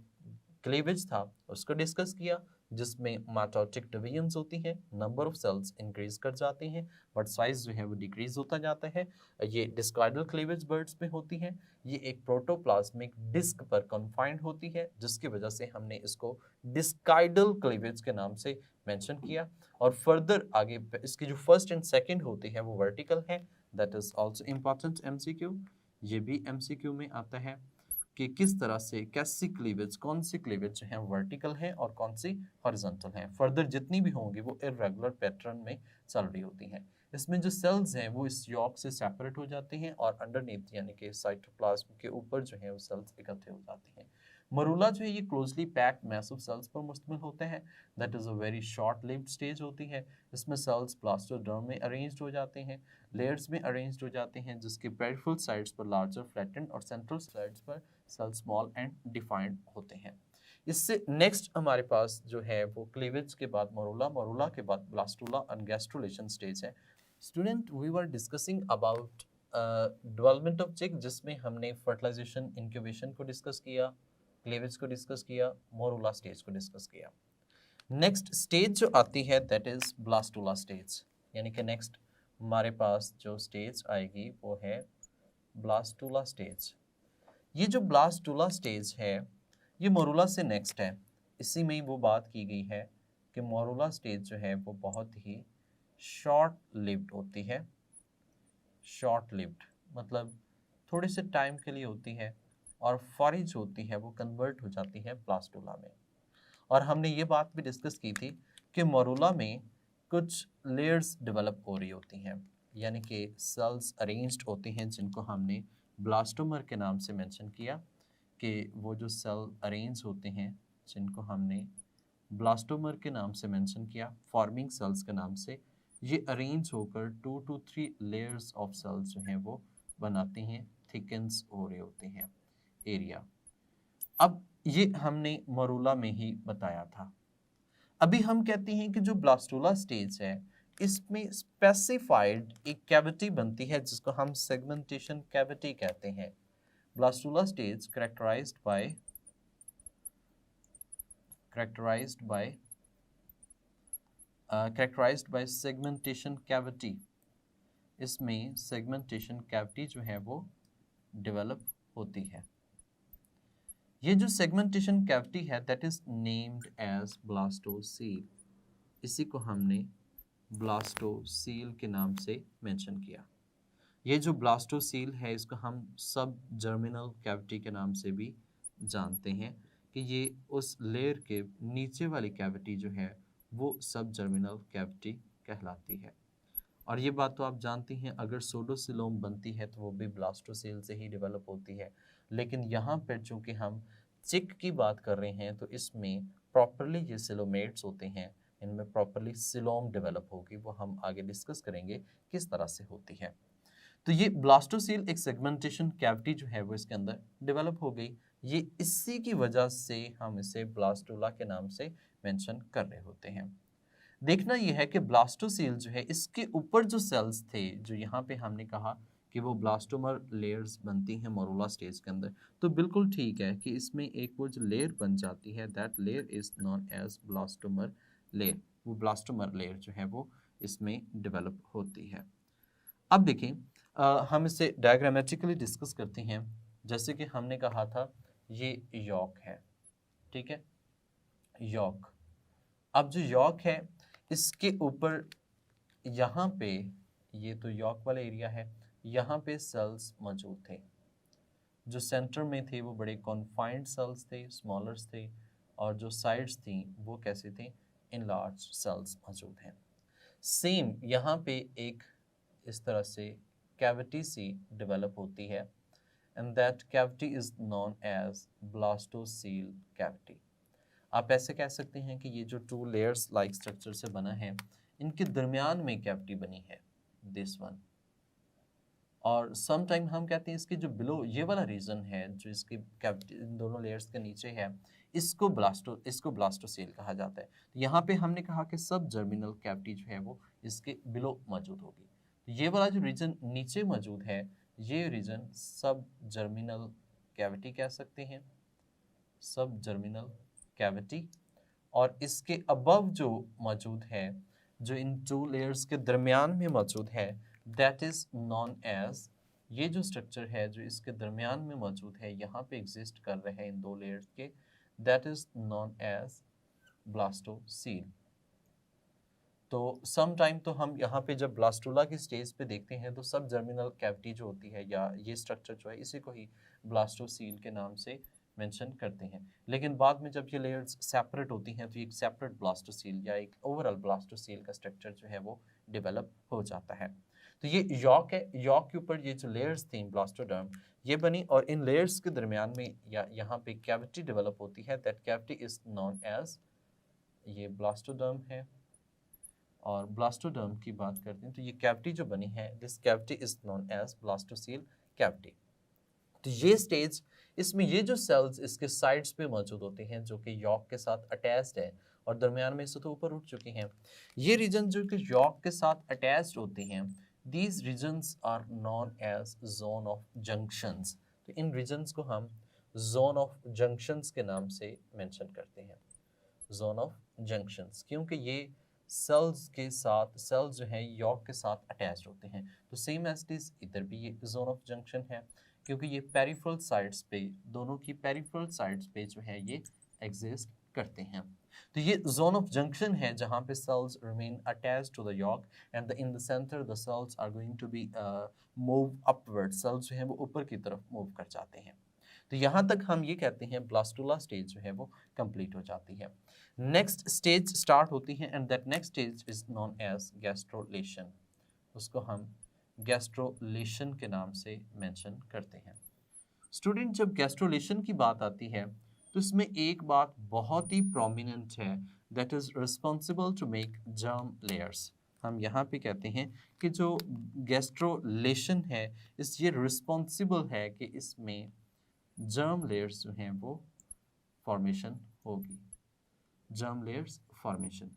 क्लीवेज था उसको डिस्कस किया, जिसमें माइटोटिक डिवीजन्स होती हैं, नंबर ऑफ सेल्स इंक्रीज कर जाते हैं बट साइज जो है वो डिक्रीज होता जाता है। ये डिस्काइडल क्लीवेज बर्ड्स में होती हैं। ये एक प्रोटोप्लाज्मिक डिस्क पर कन्फाइंड होती है, जिसकी वजह से हमने इसको डिस्काइडल क्लीवेज के नाम से मेंशन किया। और फर्दर आगे इसकी जो फर्स्ट एंड सेकंड होती है वो वर्टिकल है, that is also important MCQ. ये भी एमसीक्यू में आता है कि किस तरह से कैसी क्लीवेज, कौन सी क्लीवेज जो है वर्टिकल है और कौन सी हॉरिजॉन्टल है। फर्दर जितनी भी होंगी वो इर्रेगुलर पैटर्न में चल रही होती हैं। इसमें जो सेल्स हैं वो इस यॉर्क से सेपरेट हो जाते हैं और अंडरनीथ यानी कि साइटोप्लाज्म के ऊपर जो है वो सेल्स इकट्ठे हो जाते हैं। मरूला जो है ये closely packed mass of cells पर मुश्तमिल होते हैं, that is a very short lived stage होती है। इसमें सेल्स ब्लास्टोडर्म में अरेंज्ड हो जाते हैं, लेयर्स में अरेंज्ड हो जाते हैं, जिसके पेरिफेरल साइड्स पर लार्जर फ्लैटेंड और सेंट्रल साइड्स पर सेल स्मॉल एंड डिफाइंड होते हैं। इससे नेक्स्ट हमारे पास जो है वो क्लीवेज के बाद मोरूला, मोरूला के बाद ब्लास्टुला एंड गैस्ट्रुलेशन स्टेज है। Student, we were discussing about development of chick, जिसमें हमने फर्टिलाइजेशन इंक्यूबेशन को डिस्कस किया, क्लीवेज को डिस्कस किया, मोरूला स्टेज को डिस्कस किया। नेक्स्ट स्टेज जो आती है दैट इज ब्लास्टुला स्टेज, यानी कि नेक्स्ट हमारे पास जो स्टेज आएगी वो है ब्लास्टुला स्टेज। ये जो ब्लास्टुला स्टेज है ये मोरूला से नेक्स्ट है। इसी में ही वो बात की गई है कि मोरूला स्टेज जो है वो बहुत ही शॉर्ट लिव्ड होती है। शॉर्ट लिव्ड मतलब थोड़े से टाइम के लिए होती है और फौरी जो होती है वो कन्वर्ट हो जाती है ब्लास्टुला में। और हमने ये बात भी डिस्कस की थी कि मोरूला में कुछ लेयर्स डेवलप हो रही होती हैं, यानी कि सेल्स अरेंज्ड होती हैं जिनको हमने ब्लास्टोमर के नाम से मेंशन किया, कि वो जो सेल अरेंज होते हैं जिनको हमने ब्लास्टोमर के नाम से मेंशन किया, फॉर्मिंग सेल्स के नाम से, ये अरेंज होकर 2 to 3 लेयर्स ऑफ सेल्स जो हैं वो बनाते हैं, थिकन्स हो रहे होते हैं एरिया। अब ये हमने मोरूला में ही बताया था। अभी हम कहते हैं कि जो ब्लास्टुला स्टेज है इसमें स्पेसिफाइड एक कैविटी बनती है जिसको हम सेगमेंटेशन कैविटी कहते हैं। Blastula stage characterized by segmentation cavity। इसमें सेगमेंटेशन कैविटी जो है वो डेवलप होती है। ये जो सेगमेंटेशन कैविटी है that is named as blastocoel. इसी को हमने ब्लास्टोसील के नाम से मेंशन किया। ये जो ब्लास्टोसील है इसको हम सब जर्मिनल कैविटी के नाम से भी जानते हैं कि ये उस लेयर के नीचे वाली कैविटी जो है वो सब जर्मिनल कैविटी कहलाती है। और ये बात तो आप जानती हैं, अगर सोडोसिलोम बनती है तो वो भी ब्लास्टोसील से ही डेवलप होती है। लेकिन यहाँ पर चूंकि हम चिक की बात कर रहे हैं तो इसमें प्रॉपरली ये सिलोमेट्स होते हैं, इनमें प्रॉपरली सिलोम डेवलप होगी, वो हम आगे डिस्कस करेंगे किस तरह से होती है। तो ये ब्लास्टोसील एक सेगमेंटेशन कैविटी जो है वो इसके अंदर डेवलप हो गई, ये इसी की वजह से हम इसे ब्लास्टुला के नाम से मेंशन कर रहे होते हैं। देखना यह है कि ब्लास्टोसील जो है इसके ऊपर जो सेल्स थे, जो यहाँ पे हमने कहा कि वो ब्लास्टोमर लेयर्स बनती हैं मोरूला स्टेज के अंदर, तो बिल्कुल ठीक है कि इसमें एक वो जो लेयर बन जाती है, that layer is known as blastomere layer. वो ब्लास्टोमर लेयर जो है वो इसमें डेवलप होती है। अब देखें, हम इसे डायग्रामेटिकली डिस्कस करते हैं। जैसे कि हमने कहा था ये यॉक है, ठीक है, यॉक। अब जो यॉक है इसके ऊपर यहाँ पे, ये तो यॉक वाला एरिया है, यहाँ पे सेल्स मौजूद थे। जो सेंटर में थे वो बड़े कॉन्फाइंड सेल्स थे, स्मॉलर्स थे, और जो साइड्स थी वो कैसे थे, इनलार्ज सेल्स मौजूद हैं। सेम यहाँ पे एक इस तरह से कैविटी सी डेवलप होती है, and that cavity is known as blastocoel cavity. आप ऐसे कह सकते हैं कि ये जो टू लेयर्स लाइक स्ट्रक्चर से बना है, इनके दरमियान में कैविटी बनी है, दिस वन। और सम टाइम हम कहते हैं इसके जो बिलो ये वाला रीजन है, जो इसकी कैविटी इन दोनों लेयर्स के नीचे है, इसको ब्लास्टोसेल कहा जाता है। तो यहाँ पे हमने कहा कि सब जर्मिनल कैविटी जो है वो इसके बिलो मौजूद होगी। तो ये वाला जो रीजन नीचे मौजूद है, ये रीजन सब जर्मिनल कैविटी कह सकते हैं, सब जर्मिनल कैविटी। और इसके अबव जो मौजूद है, जो इन टू लेयर्स के दरमियान में मौजूद है, दैट इज नॉन एज, ये जो स्ट्रक्चर है जो इसके दरमियान में मौजूद है, यहाँ पे एग्जिस्ट कर रहे हैं इन दो लेयर्स के, that is known as blastocoel. तो सम टाइम तो हम यहाँ पे जब ब्लास्टुला की स्टेज पे देखते हैं तो सब जर्मिनल कैविटी जो होती है या ये स्ट्रक्चर जो है, इसी को ही ब्लास्टोसील के नाम से मेंशन करते हैं। लेकिन बाद में जब ये लेयर्स सेपरेट होती हैं तो एक सेपरेट ब्लास्टोसील या एक ओवरऑल ब्लास्टोसील का स्ट्रक्चर जो है वो डेवलप हो जाता है। तो ये यॉक है, यॉक के ऊपर ये जो लेयर्स थी ब्लास्टोडर्म ये बनी, और इन लेयर्स के दरमियान में या यहाँ पे कैविटी डेवलप होती है, that cavity is known as, ये ब्लास्टोडर्म है। और ब्लास्टोडर्म की बात करते हैं तो ये कैविटी जो बनी है, this cavity is known as blastocoel cavity. तो ये स्टेज, इसमें ये जो सेल्स इसके साइड्स पे मौजूद होते हैं जो कि यॉक के साथ अटैच्ड है और दरमियान में से तो ऊपर उठ चुके हैं, ये रीजन जो कि यॉक के साथ अटैच्ड होते हैं, these regions are known as zone of junctions. तो इन रीजन्स को हम जोन ऑफ जंक्शंस के नाम से मेंशन करते हैं, जोन ऑफ जंक्शंस, क्योंकि ये सेल्स के साथ, सेल्स जो है यॉक के साथ अटैच होते हैं। तो सेम एज इट इज इधर भी ये जोन ऑफ जंक्शन है, क्योंकि ये पेरिफेरल साइड्स पे, दोनों की पेरिफेरल साइड्स पे जो है ये एग्जिस्ट करते हैं। तो ये जोन ऑफ जंक्शन है जहाँ पे cells remain attached to the yolk, and in the centre the cells are going to be move upward, cells जो है वो ऊपर की तरफ मूव कर जाते हैं। तो यहाँ तक हम ये कहते हैं ब्लास्टुला स्टेज जो है वो कंप्लीट हो जाती है। नेक्स्ट स्टेज स्टार्ट होती है, and that next stage is known as gastrulation. उसको हम गैस्ट्रोलेशन के नाम से मेंशन करते हैं। स्टूडेंट, जब गैस्ट्रोलेशन की बात आती है तो इसमें एक बात बहुत ही प्रोमिनेंट है, that is responsible to make germ layers. हम यहाँ पे कहते हैं कि जो गैस्ट्रोलेशन है इस ये रिस्पॉन्सिबल है कि इसमें जर्म लेयर्स जो हैं वो फॉर्मेशन होगी, जर्म लेयर्स फॉर्मेशन।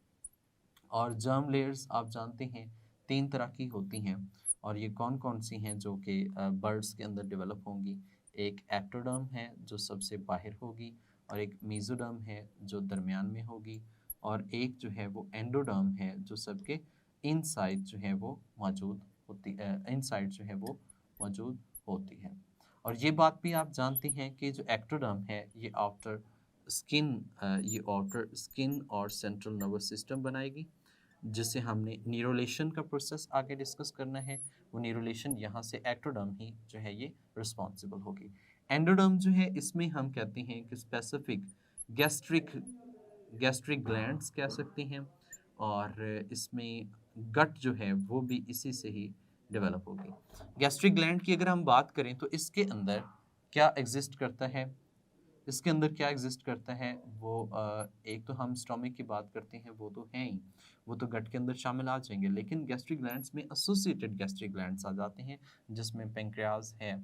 और जर्म लेयर्स आप जानते हैं 3 तरह की होती हैं, और ये कौन कौन सी हैं जो कि बर्ड्स के अंदर डेवलप होंगी। एक एक्टोडर्म है जो सबसे बाहर होगी, और एक मेसोडर्म है जो दरमियान में होगी, और एक जो है वो एंडोडर्म है जो सबके इनसाइड जो है वो मौजूद होती, इनसाइड जो है वो मौजूद होती है। और ये बात भी आप जानते हैं कि जो एक्टोडर्म है ये आउटर स्किन, ये आउटर स्किन और सेंट्रल नर्वस सिस्टम बनाएगी, जिससे हमने न्यूरोलेशन का प्रोसेस आगे डिस्कस करना है। वो न्यूरोलेशन यहाँ से एक्टोडर्म ही जो है ये रिस्पॉन्सिबल होगी। एंडोडर्म जो है इसमें हम कहते हैं कि स्पेसिफिक गैस्ट्रिक ग्लैंड्स कह सकते हैं, और इसमें गट जो है वो भी इसी से ही डेवलप होगी। गैस्ट्रिक ग्लैंड की अगर हम बात करें तो इसके अंदर क्या एग्जिस्ट करता है, इसके अंदर क्या एग्जिस्ट करता है वो एक तो हम स्टोमक की बात करते हैं, वो तो है ही, वो तो गट के अंदर शामिल आ जाएंगे, लेकिन गैस्ट्रिक ग्लैंड्स में एसोसिएटेड गैस्ट्रिक ग्लैंड्स आ जाते हैं, जिसमें पेंक्रियाज है,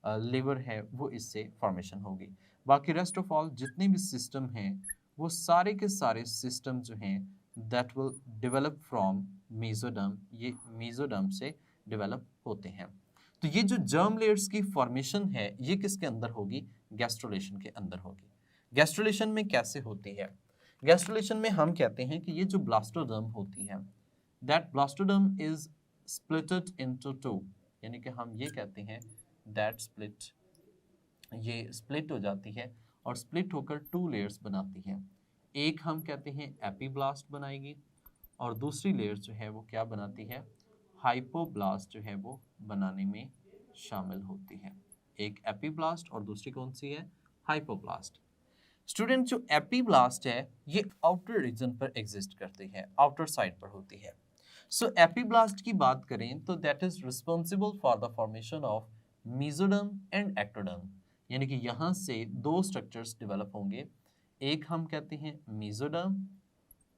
लिवर है, वो इससे फॉर्मेशन होगी। बाकी रेस्ट ऑफ ऑल जितने भी सिस्टम हैं वो सारे के सारे सिस्टम जो हैं that will develop from mesoderm, ये मेसोडर्म से डेवलप होते हैं। तो ये जो जर्म लेयर्स की फॉर्मेशन है ये किसके अंदर होगी? गैस्ट्रोलेशन के अंदर होगी। गैस्ट्रोलेशन में कैसे होती है? गैस्ट्रोलेशन में हम कहते हैं कि ये जो ब्लास्टोडर्म होती है that blastoderm is splitted into two, यानी कि हम ये कहते हैं दैट स्प्लिट, ये स्प्लिट हो जाती है और स्प्लिट होकर टू लेयर्स बनाती है। एक हम कहते हैं एपीब्लास्ट बनाएगी और दूसरी लेयर जो है वो क्या बनाती है? हाइपोब्लास्ट जो है वो बनाने में शामिल होती है। एक एपीब्लास्ट और दूसरी कौन सी है? हाइपोब्लास्ट। स्टूडेंट जो एपीब्लास्ट है ये आउटर रीजन पर एग्जिस्ट करती है, आउटर साइड पर होती है। सो एपीब्लास्ट की बात करें तो that is responsible for the formation of mesoderm and ectoderm, यानी कि यहाँ से दो स्ट्रक्चर्स डेवलप होंगे। एक हम कहते हैं मेसोडर्म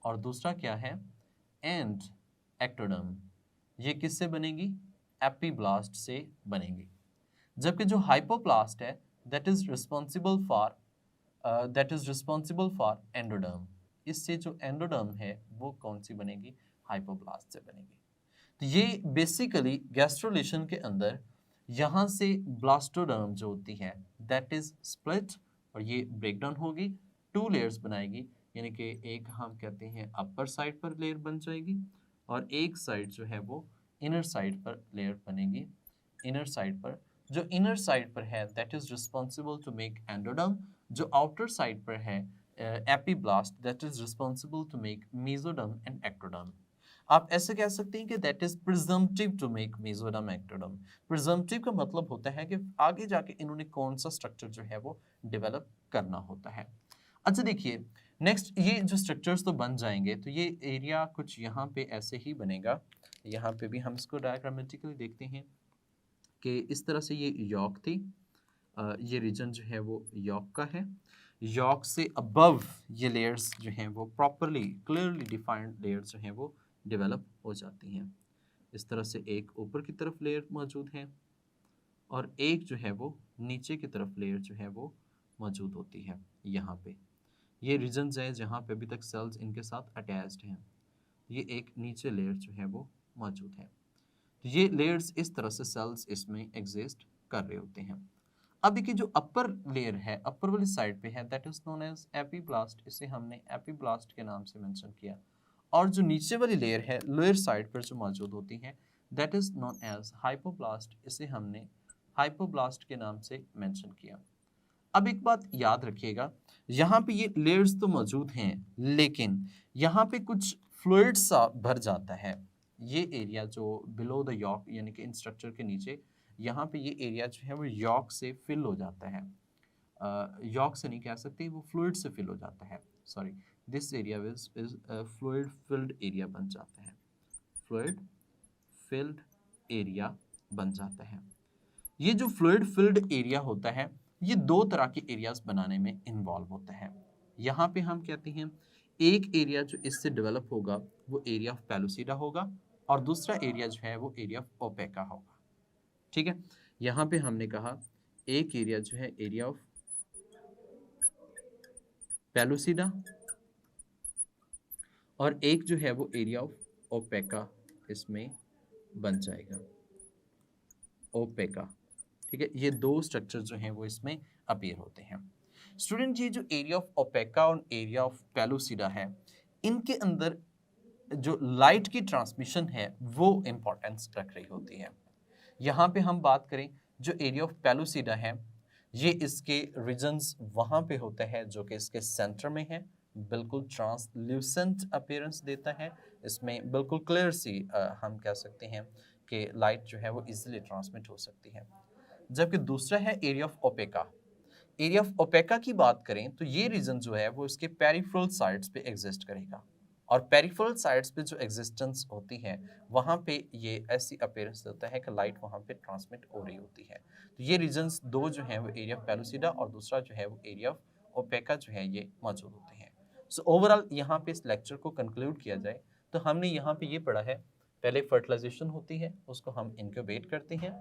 और दूसरा क्या है? And ectoderm. ये किससे बनेगी? एपीब्लास्ट से बनेगी। जबकि जो हाइपोब्लास्ट है that is responsible for endoderm. इससे जो एंडोडर्म है वो कौन सी बनेगी? हाइपोब्लास्ट से बनेगी। तो ये बेसिकली गैस्ट्रोलेशन के अंदर यहाँ से ब्लास्टोडर्म जो होती है दैट इज स्प्लिट और ये ब्रेकडाउन होगी, टू लेयर्स बनाएगी, यानी कि एक हम कहते हैं अपर साइड पर लेयर बन जाएगी और एक साइड जो है वो इनर साइड पर लेयर बनेगी। इनर साइड पर, जो इनर साइड पर है that is responsible to make endoderm, जो आउटर साइड पर है epiblast that is responsible to make mesoderm and ectoderm. आप ऐसे कह सकते हैं कि that is presumptive to make mesoderm ectoderm. Presumptive का मतलब होता है कि आगे जाके इन्होंने कौन सा स्ट्रक्चर जो है वो डेवलप करना होता है। अच्छा देखिए नेक्स्ट, ये जो स्ट्रक्चर्स तो बन जाएंगे तो ये एरिया कुछ यहाँ पे ऐसे ही बनेगा। यहाँ पे भी हम इसको डायग्रामेटिकली देखते हैं कि इस तरह से ये यॉर्क थी, ये रीजन जो है वो यॉर्क का है। यॉर्क से अबव ये लेयर्स जो हैं वो प्रॉपरली क्लियरली डिफाइंड लेयर्स जो हैं वो डेवलप हो जाती हैं। इस तरह से एक ऊपर की तरफ लेयर मौजूद है और एक जो है वो नीचे की तरफ लेयर जो है वो मौजूद होती है। यहाँ पे ये रीजन्स हैं जहाँ पे अभी तक सेल्स इनके साथ अटैच्ड हैं। ये एक नीचे लेयर जो है वो मौजूद है। तो ये लेयर्स इस तरह से सेल्स इसमें एग्जिस्ट कर रहे होते हैं। अब देखिए जो अपर लेयर है, अपर वाली साइड पे है that is known as epiblast, इसे हमने एपीब्लास्ट के नाम से मेंशन किया। और जो नीचे वाली लेयर है लोअर साइड पर जो मौजूद होती है that is known as hypoblast, इसे हमने हाइपोब्लास्ट के नाम से मेंशन किया। अब एक बात याद रखिएगा, यहाँ पे ये लेयर्स तो मौजूद हैं लेकिन यहाँ पे कुछ फ्लूइड सा भर जाता है। ये एरिया जो बिलो द यॉर्क यानी कि इन स्ट्रक्चर के नीचे यहाँ पे ये एरिया जो है वो यॉर्क से फिल हो जाता है। यॉर्क से नहीं कह सकते, वो फ्लूइड से फिल हो जाता है। Sorry, this area is fluid filled area बन जाता है। फ्लूइड फिल्ड एरिया बन जाता है। ये जो फ्लूइड फिल्ड एरिया होता है ये दो तरह के एरियाज बनाने में इन्वॉल्व होता है। यहाँ पे हम कहते हैं एक एरिया जो इससे डेवलप होगा वो एरिया ऑफ पेलुसिडा होगा और दूसरा एरिया जो है वो एरिया ऑफ ओपेका होगा। ठीक है, यहाँ पे हमने कहा एक एरिया जो है एरिया ऑफ पेलुसिडा और एक जो है वो एरिया ऑफ ओपेका इसमें बन जाएगा, ओपेका। ठीक है, ये दो स्ट्रक्चर जो हैं वो इसमें अपीयर होते हैं। स्टूडेंट ये जो एरिया ऑफ ओपेका और एरिया ऑफ पेलुसिडा है इनके अंदर जो लाइट की ट्रांसमिशन है वो इंपॉर्टेंस रख रही होती है। यहाँ पे हम बात करें जो एरिया ऑफ पेलुसिडा है ये इसके रीजन्स वहाँ पे होता है जो कि इसके सेंटर में है, बिल्कुल ट्रांसल्यूसेंट अपीयरेंस देता है, इसमें बिल्कुल क्लियर सी हम कह सकते हैं कि लाइट जो है वो इजीली ट्रांसमिट हो सकती है। जबकि दूसरा है एरिया ऑफ ओपेका। एरिया ऑफ ओपेका की बात करें तो ये रीजन जो है वो इसके पेरिफेरल साइड्स पे एग्जिस्ट करेगा और पेरिफेरल साइड्स पे जो एग्जिस्टेंस होती है वहाँ पे ये ऐसी अपीयरेंस होता है कि लाइट वहाँ पे ट्रांसमिट हो रही होती है। तो ये रीजन्स दो जो हैं वो एरिया ऑफ पेलुसिडा और दूसरा जो है वो एरिया ऑफ ओपेका जो है ये मौजूद होते हैं। सो ओवरऑल यहाँ पे इस लेक्चर को कंक्लूड किया जाए तो हमने यहाँ पे ये पढ़ा है, पहले फर्टिलाइजेशन होती है उसको हम इनक्यूबेट करते हैं,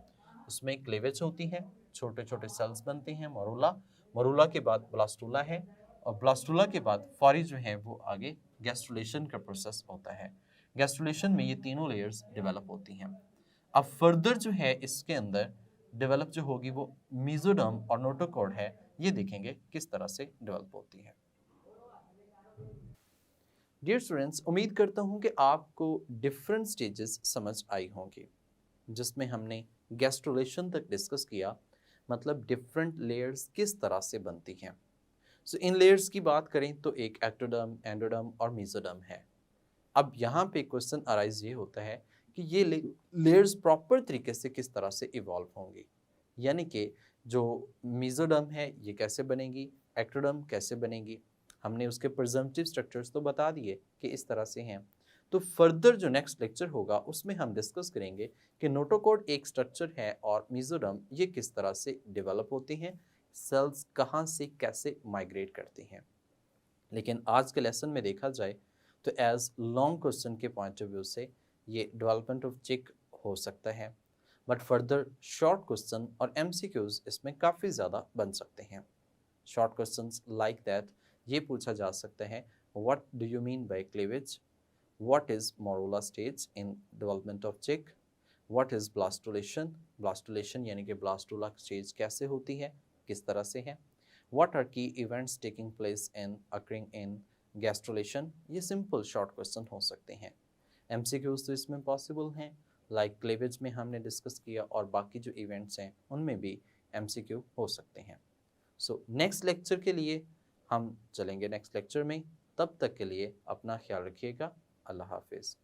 उसमें क्लेवेज होती है, छोटे छोटे सेल्स बनते हैं मोरूला, मरूला के बाद ब्लास्टूला है, और ब्लास्टूला के बाद फौरी जो है वो आगे गैस्ट्रुलेशन का प्रोसेस होता है। गैस्ट्रुलेशन में ये तीनों लेयर्स डेवलप होती हैं। अब फर्दर जो है इसके अंदर डेवलप जो होगी वो मीजोडर्म और नोटोकॉर्ड है, ये देखेंगे किस तरह से डेवलप होती है। डियर स्टूडेंट्स, उम्मीद करता हूँ कि आपको डिफरेंट स्टेजेस समझ आई होंगी, जिसमें हमने गैस्ट्रुलेशन तक डिस्कस किया, मतलब डिफरेंट लेयर्स किस तरह से बनती हैं। सो इन लेयर्स की बात करें तो एक एक्टोडर्म, एंडोडर्म और मीजोडर्म है। अब यहाँ पे क्वेश्चन अराइज ये होता है कि ये लेयर्स प्रॉपर तरीके से किस तरह से इवॉल्व होंगी, यानी कि जो मीजोडर्म है ये कैसे बनेगी, एक्टोडर्म कैसे बनेगी। हमने उसके प्रिजम्पटिव स्ट्रक्चर्स तो बता दिए कि इस तरह से हैं। तो फर्दर जो नेक्स्ट लेक्चर होगा उसमें हम डिस्कस करेंगे कि नोटोकॉर्ड एक स्ट्रक्चर है और मीजोडर्म ये किस तरह से डेवलप होते हैं, सेल्स कहाँ से कैसे माइग्रेट करते हैं। लेकिन आज के लेसन में देखा जाए तो एज लॉन्ग क्वेश्चन के पॉइंट ऑफ व्यू से ये डेवलपमेंट ऑफ चिक हो सकता है, बट फर्दर शॉर्ट क्वेश्चन और एमसीक्यूज इसमें काफ़ी ज़्यादा बन सकते हैं। शॉर्ट क्वेश्चंस लाइक दैट ये पूछा जा सकता है, what do you mean by cleavage, what is morula stage in development of चिक, व्हाट इज ब्लास्टुलेशन, ब्लास्टुलेशन यानी कि ब्लास्टुला स्टेज कैसे होती है, किस तरह से है, व्हाट आर की events taking place in occurring in gastrulation. ये सिंपल शॉर्ट क्वेश्चन हो सकते हैं। एमसीक्यूज तो इसमें पॉसिबल हैं, लाइक क्लीवेज में हमने डिस्कस किया, और बाकी जो इवेंट्स हैं उनमें भी एमसीक्यू हो सकते हैं। सो नेक्स्ट लेक्चर के लिए हम चलेंगे नेक्स्ट लेक्चर में। तब तक के लिए अपना ख्याल रखिएगा। अल्लाह हाफिज़।